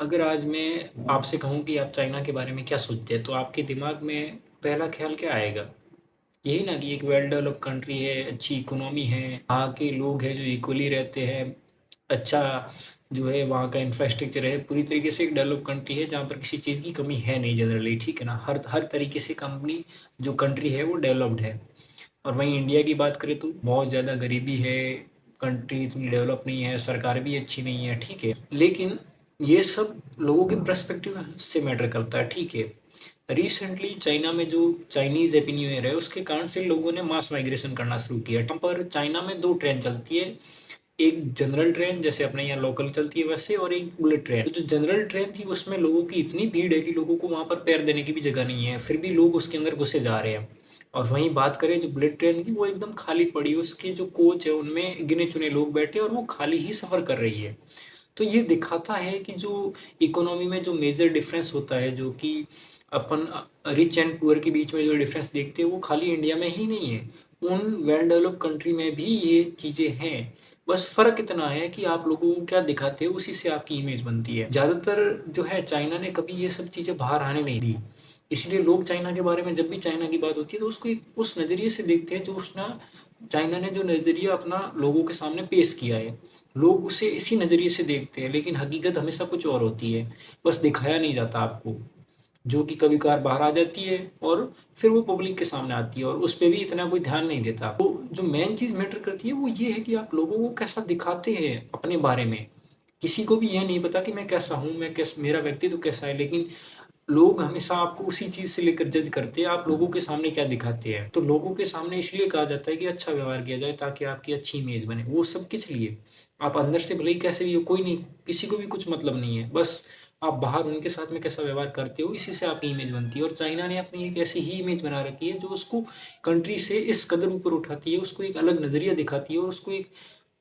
अगर आज मैं आपसे कहूँ कि आप चाइना के बारे में क्या सोचते हैं, तो आपके दिमाग में पहला ख़्याल क्या आएगा? यही ना कि एक वेल डेवलप्ड कंट्री है, अच्छी इकोनॉमी है, वहाँ के लोग हैं जो इक्वली रहते हैं, अच्छा जो है वहाँ का इंफ्रास्ट्रक्चर है, पूरी तरीके से एक डेवलप्ड कंट्री है जहाँ पर किसी चीज़ की कमी है नहीं जनरली, ठीक है ना? हर हर तरीके से कंपनी जो कंट्री है वो डेवलप्ड है। और वहीं इंडिया की बात करें तो बहुत ज़्यादा गरीबी है, कंट्री इतनी डेवलप नहीं है, सरकार भी अच्छी नहीं है, ठीक है। लेकिन ये सब लोगों के पर्सपेक्टिव से मैटर करता है, ठीक है। रिसेंटली चाइना में जो चाइनीज हैप्पी न्यू ईयर है उसके कारण से लोगों ने मास माइग्रेशन करना शुरू किया। यहाँ पर चाइना में दो ट्रेन चलती है, एक जनरल ट्रेन जैसे अपने यहाँ लोकल चलती है वैसे, और एक बुलेट ट्रेन। तो जो जनरल ट्रेन थी उसमें लोगों की इतनी भीड़ है कि लोगों को वहां पर पैर देने की भी जगह नहीं है, फिर भी लोग उसके अंदर घुसे जा रहे हैं। और वहीं बात करें जो बुलेट ट्रेन की, वो एकदम खाली पड़ी है, उसके जो कोच है उनमें गिने चुने लोग बैठे और वो खाली ही सफर कर रही है। तो ये दिखाता है कि जो इकोनॉमी में जो मेजर डिफरेंस होता है, जो कि अपन रिच एंड पुअर के बीच में जो डिफरेंस देखते हैं, वो खाली इंडिया में ही नहीं है, उन वेल डेवलप्ड कंट्री में भी ये चीज़ें हैं। बस फ़र्क इतना है कि आप लोगों को क्या दिखाते हो, उसी से आपकी इमेज बनती है। ज़्यादातर जो है चाइना ने कभी ये सब चीज़ें बाहर आने नहीं दी, इसलिए लोग चाइना के बारे में जब भी चाइना की बात होती है तो उसको एक उस नज़रिए से देखते हैं जो उसने चाइना ने जो नज़रिया अपना लोगों के सामने पेश किया है, लोग उसे इसी नज़रिए से देखते हैं। लेकिन हकीकत हमेशा कुछ और होती है, बस दिखाया नहीं जाता आपको, जो कि कभी कभार बाहर आ जाती है और फिर वो पब्लिक के सामने आती है और उस पे भी इतना कोई ध्यान नहीं देता। तो जो मेन चीज़ मैटर करती है वो ये है कि आप लोगों को कैसा दिखाते हैं अपने बारे में। किसी को भी ये नहीं पता कि मैं कैसा हूँ, मैं कैसा, मेरा व्यक्तित्व कैसा है, लेकिन लोग हमेशा आपको उसी चीज़ से लेकर जज करते हैं, आप लोगों के सामने क्या दिखाते हैं। तो लोगों के सामने इसलिए कहा जाता है कि अच्छा व्यवहार किया जाए ताकि आपकी अच्छी इमेज बने। वो सब किस लिए? आप अंदर से भले ही कैसे भी हो, कोई नहीं, किसी को भी कुछ मतलब नहीं है। बस आप बाहर उनके साथ में कैसा व्यवहार करते हो, इसी से आपकी इमेज बनती है। और चाइना ने अपनी एक ऐसी ही इमेज बना रखी है जो उसको कंट्री से इस कदर ऊपर उठाती है, उसको एक अलग नज़रिया दिखाती है और उसको एक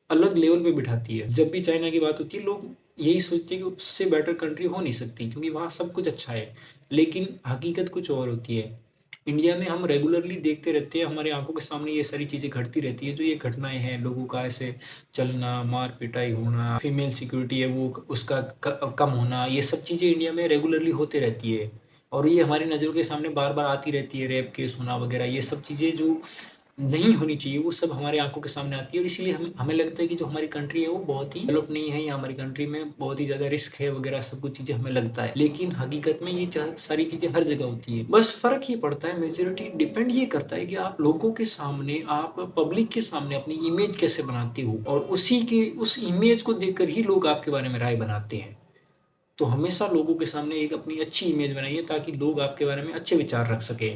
अलग लेवल पे बिठाती है। जब भी चाइना की बात होती है लोग यही सोचते हैं कि उससे बेटर कंट्री हो नहीं सकती, क्योंकि वहाँ सब कुछ अच्छा है। लेकिन हकीकत कुछ और होती है। इंडिया में हम रेगुलरली देखते रहते हैं, हमारे आंखों के सामने ये सारी चीज़ें घटती रहती है। जो ये घटनाएं हैं, लोगों का ऐसे चलना, मार पिटाई होना, फीमेल सिक्योरिटी है वो उसका कम होना, ये सब चीज़ें इंडिया में रेगुलरली होते रहती है। और ये हमारी नज़रों के सामने बार बार आती रहती है, रेप केस होना वगैरह, ये सब चीज़ें जो नहीं होनी चाहिए वो सब हमारी आंखों के सामने आती है। और इसीलिए हमें हमें लगता है कि जो हमारी कंट्री है वो बहुत ही डेवलप नहीं है, या हमारी कंट्री में बहुत ही ज़्यादा रिस्क है वगैरह, सब कुछ चीज़ें हमें लगता है। लेकिन हकीकत में ये सारी चीज़ें हर जगह होती है। बस फ़र्क ये पड़ता है, मेजोरिटी डिपेंड ये करता है कि आप लोगों के सामने, आप पब्लिक के सामने अपनी इमेज कैसे बनाते हो, और उसी के उस इमेज को देखकर ही लोग आपके बारे में राय बनाते हैं। तो हमेशा लोगों के सामने एक अपनी अच्छी इमेज बनाइए ताकि लोग आपके बारे में अच्छे विचार रख सकें।